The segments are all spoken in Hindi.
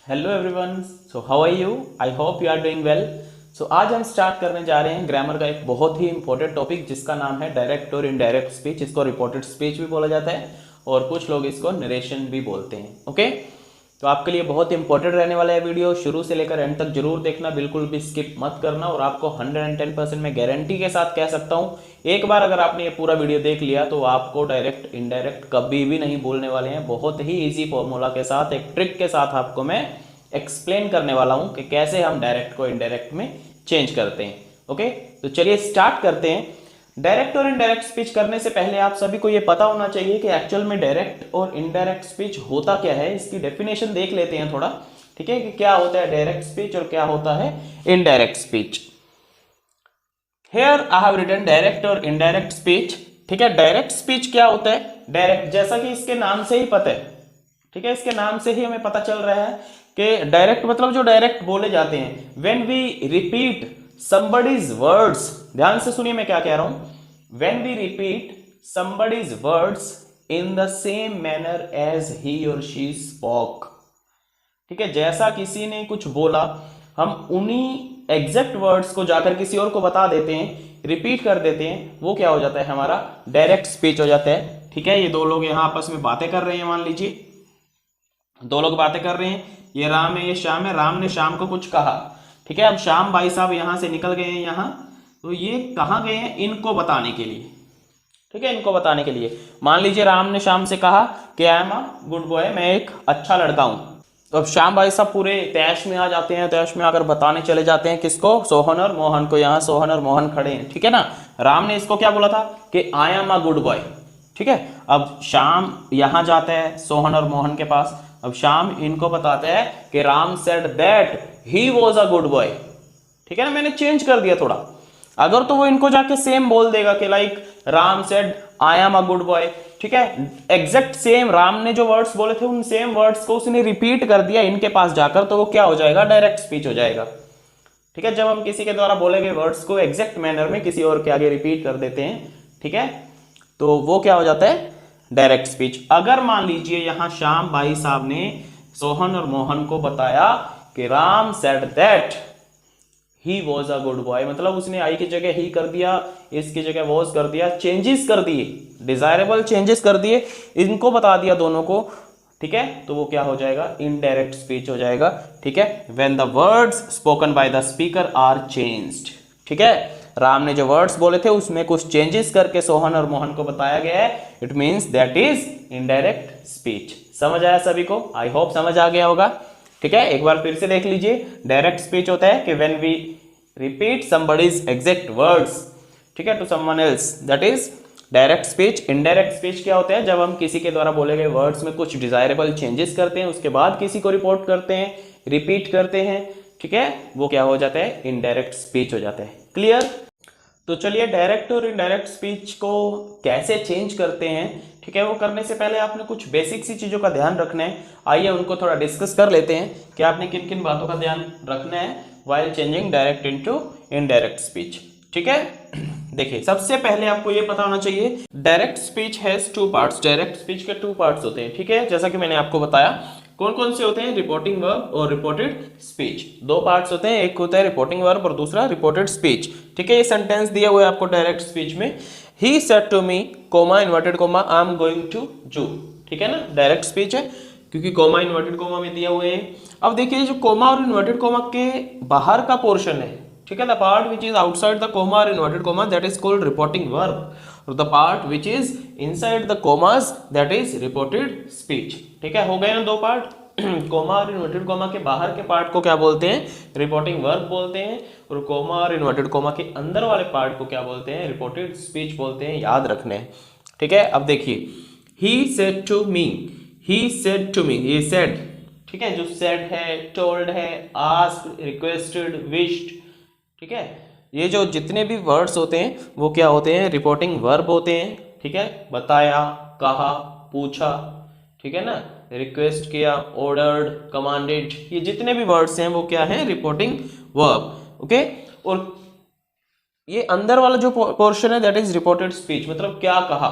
Hello everyone, so how are you? I hope you are doing well. So आज हम स्टार्ट करने जा रहे हैं ग्रामर का एक बहुत ही इंपॉर्टेंट टॉपिक जिसका नाम है डायरेक्ट और इनडायरेक्ट स्पीच। इसको रिपोर्टेड स्पीच भी बोला जाता है और कुछ लोग इसको नरेशन भी बोलते हैं। ओके, तो आपके लिए बहुत इंपॉर्टेंट रहने वाला है वीडियो। शुरू से लेकर एंड तक जरूर देखना, बिल्कुल भी स्किप मत करना। और आपको 110% मैं गारंटी के साथ कह सकता हूँ, एक बार अगर आपने ये पूरा वीडियो देख लिया तो आपको डायरेक्ट इनडायरेक्ट कभी भी नहीं बोलने वाले हैं। बहुत ही इजी फॉर्मूला के साथ, एक ट्रिक के साथ आपको मैं एक्सप्लेन करने वाला हूं कि कैसे हम डायरेक्ट को इनडायरेक्ट में चेंज करते हैं। ओके, तो चलिए स्टार्ट करते हैं। डायरेक्ट और इनडायरेक्ट स्पीच करने से पहले आप सभी को यह पता होना चाहिए कि एक्चुअल में डायरेक्ट और इनडायरेक्ट स्पीच होता क्या है। इसकी डेफिनेशन देख लेते हैं थोड़ा, ठीक है, कि क्या होता है डायरेक्ट स्पीच और क्या होता है indirect speech. Here I have written direct और इनडायरेक्ट स्पीच। ठीक है, डायरेक्ट स्पीच क्या होता है? डायरेक्ट, जैसा कि इसके नाम से ही पता है, ठीक है, इसके नाम से ही हमें पता चल रहा है कि डायरेक्ट मतलब जो डायरेक्ट बोले जाते हैं। When we repeat somebody's words, ध्यान से सुनिए मैं क्या कह रहा हूं। When we repeat somebody's words in the same manner as he और शी स्पोक। ठीक है, जैसा किसी ने कुछ बोला हम उन्हीं एग्जैक्ट वर्ड्स को जाकर किसी और को बता देते हैं, रिपीट कर देते हैं, वो क्या हो जाता है? हमारा डायरेक्ट स्पीच हो जाता है। ठीक है, ये दो लोग यहां आपस में बातें कर रहे हैं, मान लीजिए दो लोग बातें कर रहे हैं, ये राम है ये श्याम है। राम ने श्याम को कुछ कहा, ठीक है, अब श्याम भाई साहब यहां से निकल गए हैं यहां, तो ये कहां गए हैं? इनको बताने के लिए। ठीक है, इनको बताने के लिए मान लीजिए राम ने श्याम से कहा कि आई एम अ गुड बॉय, मैं एक अच्छा लड़का हूं। तो अब श्याम भाई साहब पूरे तैश में आ जाते हैं, तैश में आकर बताने चले जाते हैं किसको? सोहन और मोहन को। यहाँ सोहन और मोहन खड़े हैं, ठीक है ना। राम ने इसको क्या बोला था कि आई एम अ गुड बॉय। ठीक है, अब श्याम यहां जाता है सोहन और मोहन के पास। अब श्याम इनको बताता है कि Ram said that he was a good boy. ठीक है ना, मैंने चेंज कर दिया थोड़ा। अगर तो वो इनको जाके सेम बोल देगा कि like Ram said I am a good boy, ठीक है, एग्जैक्ट सेम राम ने जो वर्ड्स बोले थे उन सेम वर्ड्स को उसने रिपीट कर दिया इनके पास जाकर, तो वो क्या हो जाएगा? डायरेक्ट स्पीच हो जाएगा। ठीक है, जब हम किसी के द्वारा बोले गए वर्ड्स को एग्जैक्ट मैनर में किसी और के आगे रिपीट कर देते हैं, ठीक है, तो वो क्या हो जाता है? Direct speech. अगर मान लीजिए यहां श्याम भाई साहब ने सोहन और मोहन को बताया कि Ram said that he was a good boy, मतलब उसने आई की जगह ही कर दिया, इसकी जगह वॉज कर दिया, चेंजेस कर दिए, डिजायरेबल चेंजेस कर दिए, इनको बता दिया दोनों को, ठीक है, तो वो क्या हो जाएगा? इनडायरेक्ट स्पीच हो जाएगा। ठीक है, when the words spoken by the speaker are changed. ठीक है, राम ने जो वर्ड्स बोले थे उसमें कुछ चेंजेस करके सोहन और मोहन को बताया गया है, it means that is indirect speech. समझ आया सभी को? आई होप समझ आ गया होगा। ठीक है, एक बार फिर से देख लीजिए। डायरेक्ट स्पीच होता है कि when we repeat somebody's exact words, ठीक है, to someone else, that is direct speech. Indirect speech क्या होता है? जब हम किसी के द्वारा बोले गए वर्ड्स में कुछ डिजायरेबल चेंजेस करते हैं, उसके बाद किसी को रिपोर्ट करते हैं, रिपीट करते हैं, ठीक है, वो क्या हो जाता है? इनडायरेक्ट स्पीच हो जाता है। क्लियर? तो चलिए डायरेक्ट और इनडायरेक्ट स्पीच को कैसे चेंज करते हैं, ठीक है, वो करने से पहले आपने कुछ बेसिक सी चीज़ों का ध्यान रखना है। आइए उनको थोड़ा डिस्कस कर लेते हैं कि आपने किन किन बातों का ध्यान रखना है while changing direct into indirect speech. ठीक है, देखिए सबसे पहले आपको ये पता होना चाहिए direct speech has two parts. Direct speech के टू पार्ट्स होते हैं, ठीक है, जैसा कि मैंने आपको बताया। कौन कौन से होते हैं? रिपोर्टिंग वर्ब और रिपोर्टेड स्पीच। दो पार्ट्स होते हैं, एक होता है रिपोर्टिंग वर्ब और दूसरा रिपोर्टेड स्पीच। ठीक है, ये सेंटेंस दिया हुआ है आपको डायरेक्ट स्पीच में, he said to me, comma inverted comma, I am going to zoo. ठीक है ना, डायरेक्ट स्पीच है क्योंकि कोमा इन्वर्टेड कोमा में दिया हुए हैं। अब देखिए जो कोमा और इन्वर्टेड कोमा के बाहर का पोर्शन है, ठीक है, the part which is outside the comma और inverted comma that is called reporting verb, और the part which is inside the commas that is reported speech. ठीक है, हो गए ना दो पार्ट। कोमा और इन्वर्टेड कोमा के बाहर के पार्ट को क्या बोलते हैं? रिपोर्टिंग वर्ब बोलते हैं, और कोमा और इन्वर्टेड कोमा के अंदर वाले पार्ट को क्या बोलते हैं? रिपोर्टेड स्पीच बोलते हैं। याद रखने हैं, ठीक है। अब देखिए, he said to me, he said to me, ये सेड, ठीक है, जो सेड है, टोल्ड है, आस्क्ड, रिक्वेस्टेड, विश्ड, ठीक है, ये जो जितने भी वर्ड्स होते हैं वो क्या होते हैं? रिपोर्टिंग वर्ब होते हैं। ठीक है, बताया, कहा, पूछा, ठीक है ना, रिक्वेस्ट किया, ऑर्डर्ड, कमांडेड, ये जितने भी वर्ड्स हैं वो क्या है? Reporting verb. ओके, और ये अंदर वाला जो पोर्शन है दैट इज रिपोर्टेड स्पीच, मतलब क्या कहा।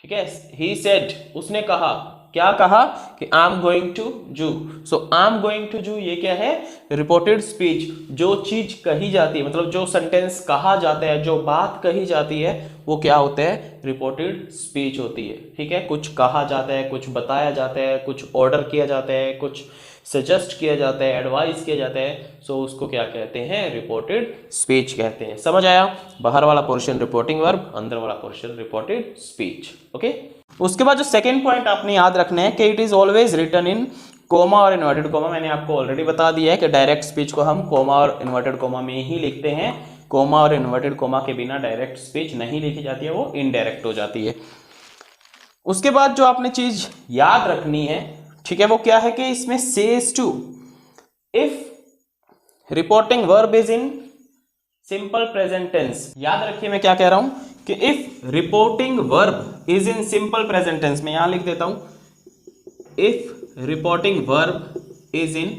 ठीक है, ही सेड, उसने कहा, क्या कहा कि आई एम गोइंग टू जू। सो आई एम गोइंग टू जू ये क्या है, रिपोर्टेड स्पीच। जो चीज कही जाती है, मतलब जो सेंटेंस कहा जाता है, जो बात कही जाती है, वो क्या होता है, रिपोर्टेड स्पीच होती है। ठीक है, कुछ कहा जाता है, कुछ बताया जाता है, कुछ ऑर्डर किया जाता है, कुछ सजेस्ट किया जाता है, एडवाइस किया जाता है, सो उसको क्या कहते हैं, रिपोर्टेड स्पीच कहते हैं। समझ आया, बाहर वाला पोर्शन रिपोर्टिंग वर्ब, अंदर वाला पोर्शन रिपोर्टेड स्पीच। ओके, उसके बाद जो सेकंड पॉइंट आपने याद रखना है कि it is always written in comma और इन्वर्टेड कोमा। मैंने आपको ऑलरेडी बता दिया है कि डायरेक्ट स्पीच को हम कोमा और इन्वर्टेड कोमा में ही लिखते हैं। कोमा और इन्वर्टेड कोमा के बिना डायरेक्ट स्पीच नहीं लिखी जाती है, वो इनडायरेक्ट हो जाती है। उसके बाद जो आपने चीज याद रखनी है, ठीक है, वो क्या है कि इसमें says to if reporting verb is in simple present tense. याद रखिए मैं क्या कह रहा हूं कि if reporting verb is in simple present tense, मैं यहां लिख देता हूं, if reporting verb is in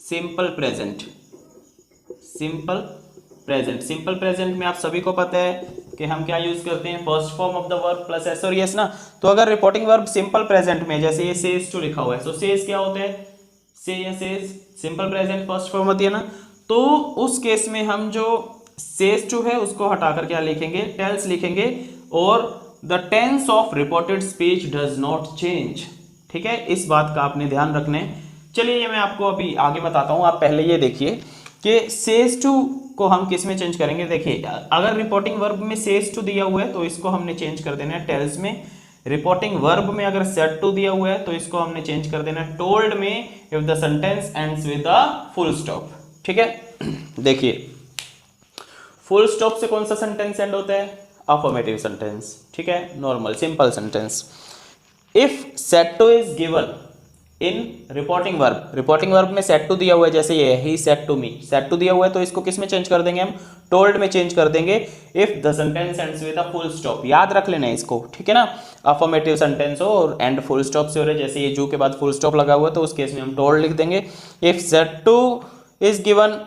simple present. Simple present में आप सभी को पता है कि हम क्या यूज करते हैं, first form of the verb plus S और यस ना। तो अगर रिपोर्टिंग वर्ब सिंपल प्रेजेंट में, जैसे ये सेज टू लिखा हुआ है, तो सेज क्या होता है, से या says, simple present first form होती है ना। तो उस केस में हम जो सेज टू है उसको हटाकर क्या लिखेंगे, टेल्स लिखेंगे, और the tense of reported speech does not change. ठीक है, इस बात का आपने ध्यान रखना है। चलिए ये मैं आपको अभी आगे बताता हूं, आप पहले ये देखिए कि सेज टू को हम किस में चेंज करेंगे। देखिए अगर रिपोर्टिंग वर्ब में सेज टू दिया हुआ है तो इसको हमने चेंज कर देना है टेल्स में। रिपोर्टिंग वर्ब में अगर सेड टू दिया हुआ है तो इसको हमने चेंज कर देना है टोल्ड में, if the sentence ends with the full stop. ठीक है, देखिए फुल स्टॉप से कौन सा सेंटेंस एंड होता है, अफर्मेटिव सेंटेंस। ठीक है, normal simple sentence. If said to is given in reporting verb में सेड टू दिया हुआ है, जैसे ये he said to me, said to दिया हुआ है तो इसको किस में चेंज कर देंगे हम, टोल्ड में चेंज कर देंगे, if the sentence ends with a full stop. याद रख लेना है इसको, ठीक है ना, अफर्मेटिव सेंटेंस हो और एंड फुल स्टॉप से हो रहे, जैसे ये जू के बाद फुल स्टॉप लगा हुआ है तो उस केस में हम टोल्ड लिख देंगे। If said to is given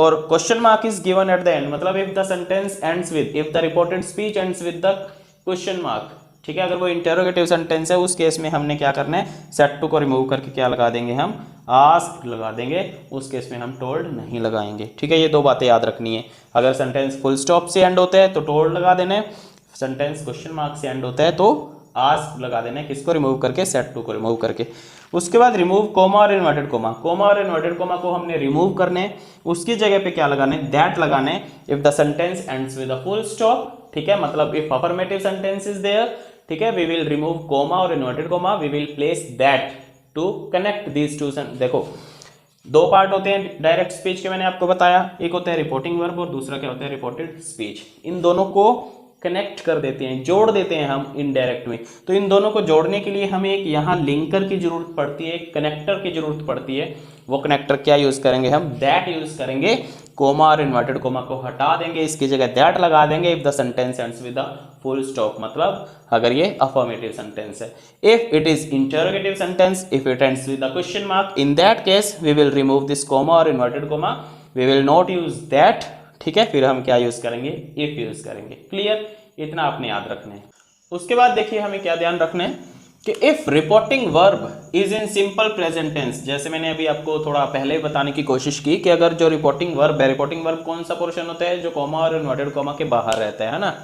और question mark is given at the end, मतलब if the sentence ends with, if the reported speech ends with the question mark. ठीक है, अगर वो इंटरोगेटिव सेंटेंस है उस केस में हमने क्या करना है, सेड टू को रिमूव करके क्या लगा देंगे, हम आस्क लगा देंगे, उस केस में हम टोल्ड नहीं लगाएंगे। ठीक है, ये दो बातें याद रखनी है। अगर सेंटेंस फुल स्टॉप से एंड होता है तो टोल्ड लगा देना है, सेंटेंस क्वेश्चन मार्क से एंड होता है तो आस्क लगा देना है, किसको रिमूव करके, सेड टू को रिमूव करके। उसके बाद रिमूव कोमा और इन्वर्टेड कोमा, कोमा और इन्वर्टेड कोमा को हमने रिमूव करने हैं, उसकी जगह पे क्या लगाना है, दैट लगाना है। If the sentence ends with a full stop, ठीक है, मतलब if affirmative sentence is there, ठीक है, वी विल रिमूव कोमा और inverted comma, we will place that to connect these two. देखो दो पार्ट होते हैं डायरेक्ट स्पीच के, मैंने आपको बताया, एक होता है रिपोर्टिंग वर्ब और दूसरा क्या होता है, रिपोर्टेड स्पीच। इन दोनों को कनेक्ट कर देते हैं, जोड़ देते हैं हम इनडायरेक्ट में। तो इन दोनों को जोड़ने के लिए हमें एक यहाँ लिंकर की जरूरत पड़ती है, एक कनेक्टर की जरूरत पड़ती है। वो कनेक्टर क्या यूज करेंगे हम, दैट यूज करेंगे। कोमा और इन्वर्टेड कोमा को हटा देंगे, इसकी जगह दैट लगा देंगे। If the sentence ends with a full stop, मतलब अगर ये अफर्मेटिव सेंटेंस है। If it is interrogative sentence, if it ends with a question mark, in that case we will remove this comma और inverted comma, we will not use that. ठीक है, फिर हम क्या यूज करेंगे, इफ यूज करेंगे। क्लियर, इतना आपने याद रखना है। उसके बाद देखिए हमें क्या ध्यान रखना है कि if reporting verb is in simple present tense, जैसे मैंने अभी आपको थोड़ा पहले बताने की कोशिश की कि अगर जो रिपोर्टिंग वर्ब है, रिपोर्टिंग वर्ब कौन सा पोर्शन होता है, जो कोमा और इन्वर्टेड कोमा के बाहर रहता है ना।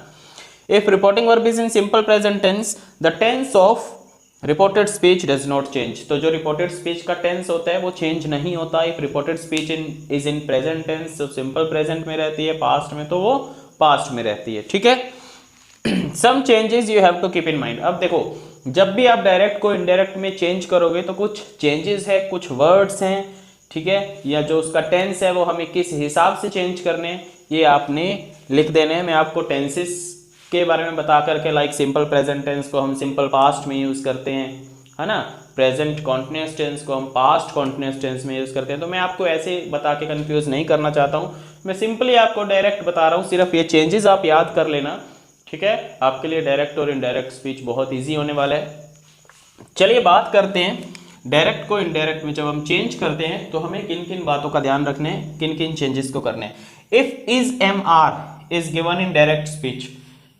If reporting verb is in simple present tense, the tense of reported speech does not change. तो जो रिपोर्टेड स्पीच का टेंस होता है वो चेंज नहीं होता। If reported speech is in present tense, तो सिंपल प्रेजेंट में रहती है, पास्ट में तो वो पास्ट में रहती है। ठीक है, some changes you have to keep in mind. अब देखो जब भी आप डायरेक्ट को इनडायरेक्ट में चेंज करोगे तो कुछ चेंजेस है, कुछ वर्ड्स हैं, ठीक है, या जो उसका टेंस है वो हमें किस हिसाब से चेंज करने, ये आपने लिख देने हैं। मैं आपको टेंसेस के बारे में बता करके, लाइक सिंपल प्रेजेंट टेंस को हम सिंपल पास्ट में यूज करते हैं, है ना, प्रेजेंट कॉन्टिन्यूअस टेंस को हम पास्ट कॉन्टिन्यूअस टेंस में यूज करते हैं। तो मैं आपको ऐसे बता के कंफ्यूज नहीं करना चाहता हूँ, मैं सिंपली आपको डायरेक्ट बता रहा हूँ, सिर्फ ये चेंजेस आप याद कर लेना। ठीक है, आपके लिए डायरेक्ट और इनडायरेक्ट स्पीच बहुत इजी होने वाला है। चलिए बात करते हैं डायरेक्ट को इनडायरेक्ट में जब हम चेंज करते हैं तो हमें किन किन बातों का ध्यान रखना है, किन किन चेंजेस को करना है। If is am are is given in direct speech,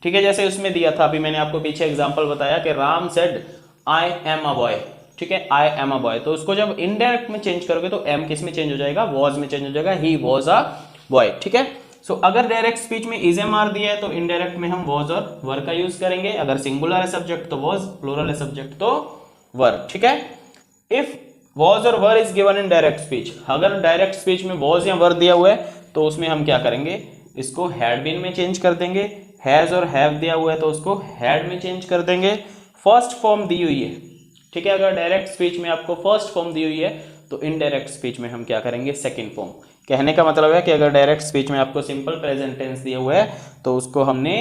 ठीक है, जैसे उसमें दिया था, अभी मैंने आपको पीछे एग्जांपल बताया कि Ram said I am a boy, ठीक है, आई एम अ बॉय। तो उसको जब इनडायरेक्ट में चेंज करोगे तो एम किस में चेंज हो जाएगा, वॉज में चेंज हो जाएगा, ही वॉज अ बॉय, ठीक है। सो अगर डायरेक्ट स्पीच में इज एम आर दिया है तो इनडायरेक्ट में हम वॉज और वर का यूज करेंगे। अगर सिंगुलर है सब्जेक्ट तो वॉज, प्लूरल है सब्जेक्ट तो वर, ठीक है। इफ वॉज और were is given in direct speech, अगर डायरेक्ट स्पीच में वॉज या वर दिया हुआ है तो उसमें हम क्या करेंगे, इसको हैड बीन में चेंज कर देंगे। हैज और हैव दिया हुआ है तो उसको हैड में चेंज कर देंगे। फर्स्ट फॉर्म दी हुई है, ठीक है, अगर डायरेक्ट स्पीच में आपको फर्स्ट फॉर्म दी हुई है तो इनडायरेक्ट स्पीच में हम क्या करेंगे, सेकंड फॉर्म। कहने का मतलब है कि अगर डायरेक्ट स्पीच में आपको सिंपल प्रेजेंट टेंस दिया हुआ है तो उसको हमने,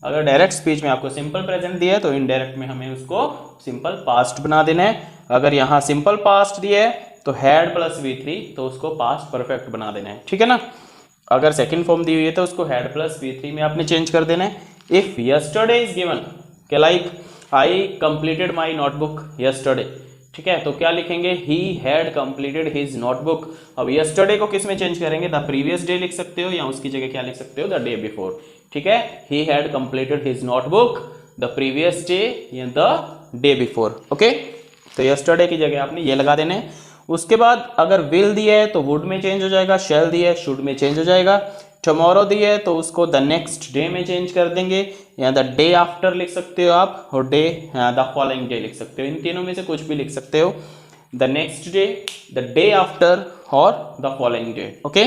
अगर डायरेक्ट स्पीच में आपको सिंपल प्रेजेंट दिया है तो इनडायरेक्ट में हमें उसको सिंपल पास्ट बना देना है। अगर यहाँ सिंपल पास्ट दिया है तो हैड प्लस V3 तो उसको पास्ट परफेक्ट बना देना है, ठीक है ना। अगर सेकंड फॉर्म दी हुई है तो उसको हैड प्लस V3 में आपने चेंज कर देना है। इफ यस्टरडे इज गिवन के like I completed my notebook yesterday, ठीक है, तो क्या लिखेंगे, he had completed his notebook. अब यस्टरडे को किस में चेंज करेंगे, द प्रीवियस डे लिख सकते हो या उसकी जगह क्या लिख सकते हो, द डे बिफोर, ठीक है। He had completed his notebook the previous day या द डे बिफोर, ओके। तो यस्टरडे की जगह आपने ये लगा देने। उसके बाद अगर विल दिया है तो वुड में चेंज हो जाएगा, शैल दिया है शुड में चेंज हो जाएगा, टुमारो दिया है तो उसको द नेक्स्ट डे में चेंज कर देंगे या द डे आफ्टर लिख सकते हो आप, और डे द फॉलोइंग डे लिख सकते हो, इन तीनों में से कुछ भी लिख सकते हो, the next day, the day after और the following day, okay.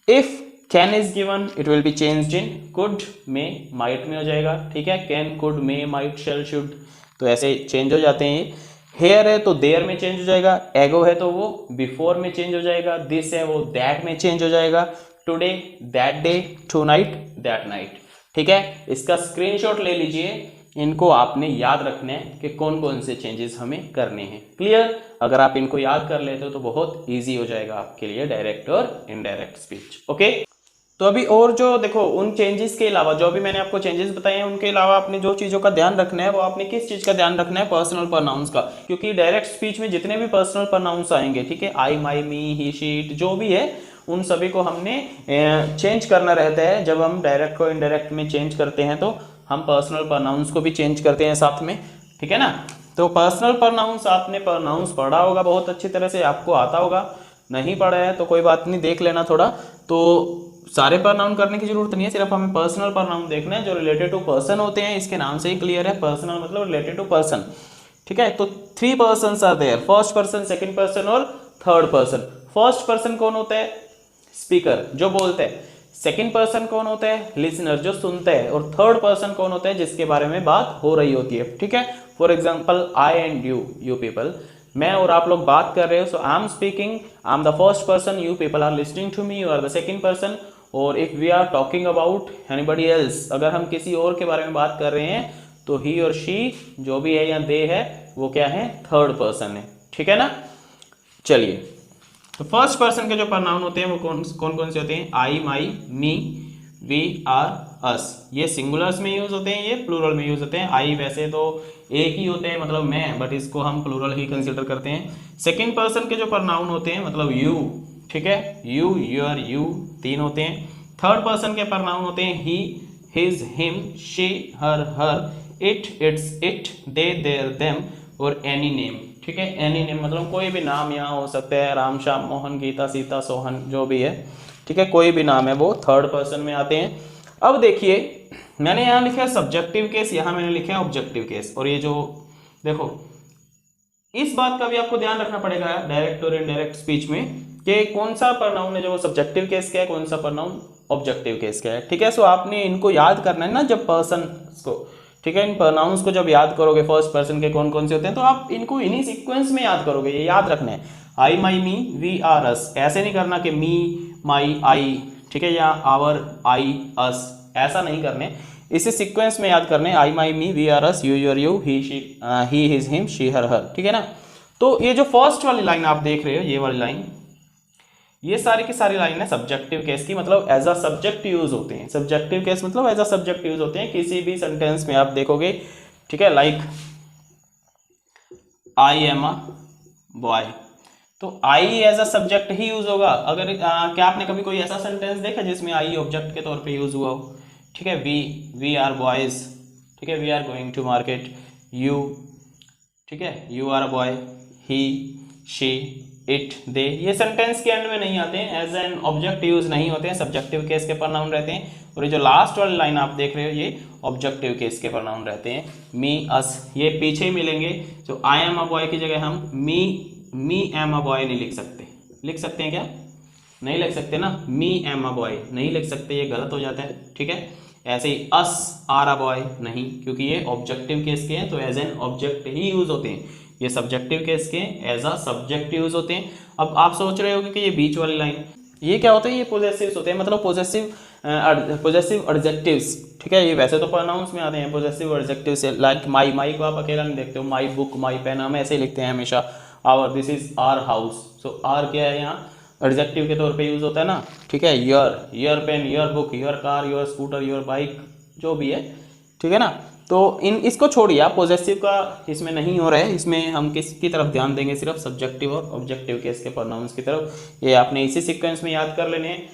If can is given it will be changed in could, may, might में हो जाएगा, ठीक है, can, could, may, might, shall, should, तो ऐसे चेंज हो जाते हैं। हेयर है तो देयर में चेंज हो जाएगा, एगो है तो वो बिफोर में चेंज हो जाएगा, दिस है वो दैट में चेंज हो जाएगा, today that day, tonight that night, ठीक है। इसका स्क्रीनशॉट ले लीजिए, इनको आपने याद रखना है कि कौन कौन से चेंजेस हमें करने हैं, क्लियर। अगर आप इनको याद कर लेते हो तो बहुत ईजी हो जाएगा आपके लिए डायरेक्ट और इनडायरेक्ट स्पीच, ओके। तो अभी और जो देखो उन चेंजेस के अलावा, जो अभी मैंने आपको चेंजेस बताए हैं उनके अलावा आपने जो चीज़ों का ध्यान रखना है वो आपने किस चीज़ का ध्यान रखना है, पर्सनल प्रोनाउंस का। क्योंकि डायरेक्ट स्पीच में जितने भी पर्सनल प्रोनाउंस आएंगे, ठीक है, आई, my, me, he, she, it, जो भी है, उन सभी को हमने चेंज करना रहता है। जब हम डायरेक्ट को इनडायरेक्ट में चेंज करते हैं तो हम पर्सनल प्रोनाउंस को भी चेंज करते हैं साथ में, ठीक है ना। तो पर्सनल प्रोनाउंस, आपने प्रोनाउंस पढ़ा होगा बहुत अच्छी तरह से, आपको आता होगा, नहीं पढ़ा है तो कोई बात नहीं, देख लेना थोड़ा। तो सारे प्रोनाउन करने की जरूरत नहीं है, सिर्फ हमें पर्सनल प्रोनाउन देखना है जो रिलेटेड टू पर्सन होते हैं। इसके नाम से ही क्लियर है, पर्सनल मतलब रिलेटेड टू पर्सन, ठीक है। तो 3 persons are there, first person, second person और थर्ड पर्सन। फर्स्ट पर्सन कौन होता है, स्पीकर जो बोलते हैं। सेकंड पर्सन कौन होता है, लिसनर जो सुनते हैं। और थर्ड पर्सन कौन होता है, जिसके बारे में बात हो रही होती है, ठीक है। For example I and you people, मैं और आप लोग बात कर रहे हो, so I am speaking, I am the first person, you people are listening to me, you are the second person. और if we are talking about anybody else, अगर हम किसी और के बारे में बात कर रहे हैं तो ही और शी जो भी है या दे है वो क्या है, थर्ड पर्सन है, ठीक है ना। चलिए, तो फर्स्ट पर्सन के जो प्रोनाउन होते हैं वो कौन कौन से होते हैं, आई, माई, मी, वी, आर, अस। ये सिंगुलर्स में यूज होते हैं, ये प्लूरल में यूज होते हैं। आई वैसे तो एक ही होते हैं, मतलब मैं, बट इसको हम प्लूरल ही कंसिडर करते हैं। सेकंड पर्सन के जो प्रोनाउन होते हैं मतलब यू, ठीक है, यू, योर, यू, 3 होते हैं। थर्ड पर्सन के प्रोनाउन होते हैं he, his, him, she, her, it, its, it, they, their, them और एनी नेम, ठीक है। एनी नेम मतलब कोई भी नाम यहाँ हो सकता है, राम, श्याम, मोहन, गीता, सीता, सोहन, जो भी है, ठीक है, कोई भी नाम है वो थर्ड पर्सन में आते हैं। अब देखिए, मैंने यहाँ लिखा है सब्जेक्टिव केस, यहाँ मैंने लिखा है ऑब्जेक्टिव केस। और ये जो देखो, इस बात का भी आपको ध्यान रखना पड़ेगा डायरेक्ट और इनडायरेक्ट स्पीच में कि कौन सा प्रोनाउन है जो सब्जेक्टिव केस का है, कौन सा प्रोनाउन ऑब्जेक्टिव केस का है, ठीक है। सो आपने इनको याद करना है ना जब पर्सन को, ठीक है, इन प्रोनाउंस को जब याद करोगे फर्स्ट पर्सन के कौन कौन से होते हैं तो आप इनको इन्हीं सीक्वेंस में याद करोगे, ये याद रखना है। आई, माई, मी, वी, आर, अस, ऐसे नहीं करना कि मी, माई, आई, ठीक है, या आवर, आई, अस, ऐसा नहीं करने, इसे सीक्वेंस में याद करने, I, my, me, we, our, us, you, your, you, he, she, he, his, him, she, her, ठीक है ना। तो ये जो फर्स्ट वाली लाइन आप देख रहे हो, ये वाली लाइन, ये सारी की सारी लाइन है सब्जेक्टिव केस की, मतलब एज अ सब्जेक्ट यूज होते हैं। सब्जेक्टिव केस मतलब एज अ सब्जेक्ट यूज होते हैं किसी भी सेंटेंस में, आप देखोगे, ठीक है। Like I am a boy, तो आई एज अ सब्जेक्ट ही यूज होगा। अगर क्या आपने कभी कोई ऐसा सेंटेंस देखा जिसमें आई ऑब्जेक्ट के तौर पे यूज हुआ हो, ठीक है। वी आर बॉयज, ठीक है, we are going to market, you, ठीक है, you are a boy, he, she, it, they, ये सेंटेंस के एंड में नहीं आते हैं, एज एन ऑब्जेक्ट यूज नहीं होते हैं, सब्जेक्टिव केस के प्रोनाउन रहते हैं। और ये जो लास्ट वाली लाइन आप देख रहे हो ये ऑब्जेक्टिव केस के प्रोनाउन रहते हैं, मी, अस, ये पीछे ही मिलेंगे। जो आई एम अ बॉय की जगह हम मी एम अ बॉय नहीं लिख सकते। लिख सकते हैं क्या? नहीं लिख सकते ना, मी एम अ बॉय नहीं लिख सकते, ये गलत हो जाता है। ठीक है, ऐसे ही अस आर अ बॉय नहीं, क्योंकि ये ऑब्जेक्टिव केस के हैं तो एज एन ऑब्जेक्ट ही यूज होते हैं। ये सब्जेक्टिव केस के एज अ सब्जेक्ट यूज होते हैं। अब आप सोच रहे होगे कि ये बीच वाली लाइन ये क्या होता है, ये पोजेसिव्स होते हैं, मतलब पोजेसिव एडजेक्टिव्स। ठीक है, ये वैसे तो प्रोनाउंस में आते हैं पोजेसिव एडजेक्टिव्स, लाइक माई, माई को आप अकेला नहीं देखते हो, माई बुक, माई पेन, हम ऐसे ही लिखते हैं हमेशा। Our, this is our house, so our क्या है यहाँ एडजेक्टिव के तौर पे यूज होता है ना। ठीक है, your pen, your book, your car, your scooter, your bike, जो भी है। ठीक है ना, तो इसको छोड़िए आप, पॉजेसिव का इसमें नहीं हो रहा है, इसमें हम किसकी तरफ ध्यान देंगे, सिर्फ सब्जेक्टिव और ऑब्जेक्टिव केस के प्रोनाउंस की तरफ। ये आपने इसी सीक्वेंस में याद कर लेने हैं।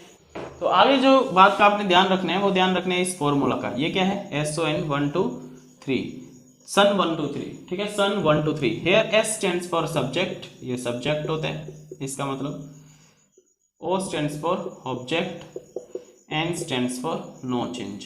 तो आगे जो बात का आपने ध्यान रखना है वो ध्यान रखना है इस फॉर्मूला का। ये क्या है, SON 1 2 3, सन 1 2 3। ठीक है, son 1 2 3। Here S stands for subject, ये सब्जेक्ट होता है इसका मतलब। O stands for object, N stands for no change,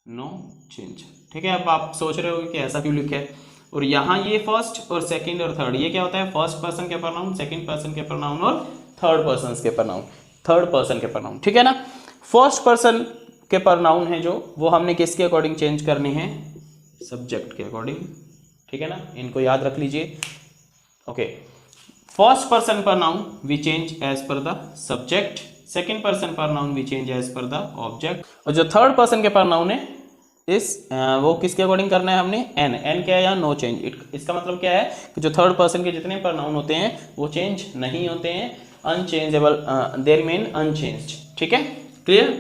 no change. ठीक है, अब आप सोच रहे होगे कि ऐसा क्यों लिखा है। और यहाँ ये फर्स्ट और सेकंड और थर्ड, ये क्या होता है, फर्स्ट पर्सन के प्रोनाउन, सेकंड पर्सन के प्रोनाउन और थर्ड पर्सन के प्रोनाउन, थर्ड पर्सन के प्रोनाउन। ठीक है ना, फर्स्ट पर्सन के प्रोनाउन है जो, वो हमने किसके अकॉर्डिंग चेंज करने हैं, सब्जेक्ट के अकॉर्डिंग। ठीक है ना, इनको याद रख लीजिए। Okay, first person pronoun we change as per the subject, second person pronoun we change as per the object, और जो थर्ड पर्सन के प्रोनाउन है वो किसके अकॉर्डिंग करना है हमने, एन क्या है यहाँ, नो चेंज। इसका मतलब क्या है कि जो थर्ड पर्सन के जितने प्रोनाउन होते हैं वो चेंज नहीं होते हैं, अनचेंजेबल, दे रिमेन अनचेंज्ड। ठीक है, क्लियर,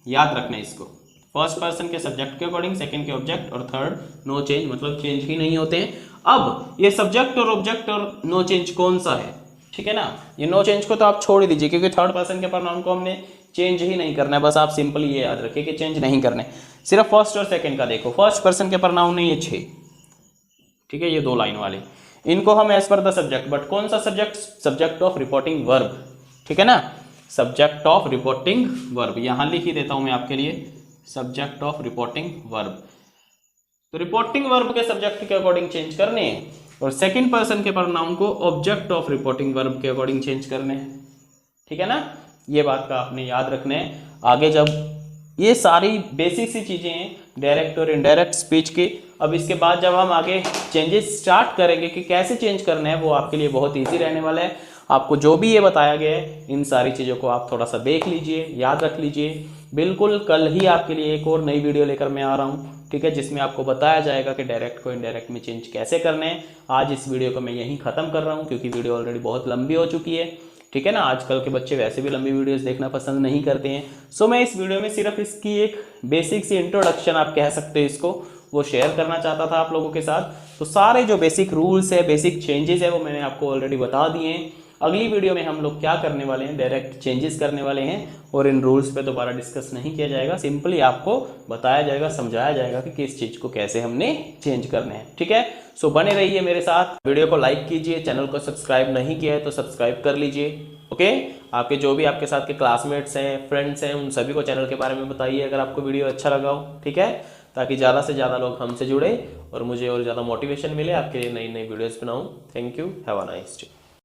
याद रखना है इसको। फर्स्ट पर्सन के सब्जेक्ट के अकॉर्डिंग, सेकंड के ऑब्जेक्ट, और थर्ड नो चेंज, मतलब चेंज ही नहीं होते हैं। अब ये सब्जेक्ट और ऑब्जेक्ट और नो चेंज कौन सा है? ठीक है ना, ये नो चेंज को तो आप छोड़ ही दीजिए, क्योंकि थर्ड पर्सन के प्रोनाउन को हमने चेंज ही नहीं करना है। बस आप सिंपल ये याद रखिए कि चेंज नहीं करने, सिर्फ फर्स्ट और सेकंड का देखो। फर्स्ट पर्सन के प्रोनाउन है ये 6, ठीक है, ये 2 लाइन वाले, इनको हम as per the subject, but कौन सा subject, subject of reporting verb. ठीक है ना, सब्जेक्ट ऑफ रिपोर्टिंग वर्ब, यहां लिख ही देता हूं मैं आपके लिए, सब्जेक्ट ऑफ रिपोर्टिंग वर्ब। तो रिपोर्टिंग वर्ब के सब्जेक्ट के अकॉर्डिंग चेंज करने हैं, और सेकंड पर्सन के प्रोनाउन को ऑब्जेक्ट ऑफ रिपोर्टिंग वर्ब के अकॉर्डिंग चेंज करने हैं। ठीक है ना, ये बात का आपने याद रखना है। आगे जब ये सारी बेसिक सी चीजें हैं डायरेक्ट और इनडायरेक्ट स्पीच की, अब इसके बाद जब हम आगे चेंजेस स्टार्ट करेंगे कि कैसे चेंज करना है, वो आपके लिए बहुत ईजी रहने वाला है। आपको जो भी ये बताया गया है, इन सारी चीज़ों को आप थोड़ा सा देख लीजिए, याद रख लीजिए। बिल्कुल कल ही आपके लिए एक और नई वीडियो लेकर मैं आ रहा हूँ, ठीक है, जिसमें आपको बताया जाएगा कि डायरेक्ट को इनडायरेक्ट में चेंज कैसे करने हैं। आज इस वीडियो को मैं यहीं ख़त्म कर रहा हूँ, क्योंकि वीडियो ऑलरेडी बहुत लंबी हो चुकी है। ठीक है ना, आजकल के बच्चे वैसे भी लंबी वीडियोस देखना पसंद नहीं करते हैं। सो मैं इस वीडियो में सिर्फ इसकी एक बेसिक सी इंट्रोडक्शन आप कह सकते हो इसको, वो शेयर करना चाहता था आप लोगों के साथ। तो सारे जो बेसिक रूल्स है, बेसिक चेंजेस है, वो मैंने आपको ऑलरेडी बता दिए हैं। अगली वीडियो में हम लोग क्या करने वाले हैं, डायरेक्ट चेंजेस करने वाले हैं, और इन रूल्स पे दोबारा डिस्कस नहीं किया जाएगा। सिंपली आपको बताया जाएगा, समझाया जाएगा कि किस चीज़ को कैसे हमने चेंज करने हैं। ठीक है, सो बने रहिए मेरे साथ, वीडियो को लाइक कीजिए, चैनल को सब्सक्राइब नहीं किया है तो सब्सक्राइब कर लीजिए। ओके, आपके जो भी आपके साथ के क्लासमेट्स हैं, फ्रेंड्स हैं, उन सभी को चैनल के बारे में बताइए अगर आपको वीडियो अच्छा लगा हो। ठीक है, ताकि ज़्यादा से ज़्यादा लोग हमसे जुड़े और मुझे और ज़्यादा मोटिवेशन मिले आपके लिए नई नई वीडियोज़ बनाऊँ। Thank you, have a nice day.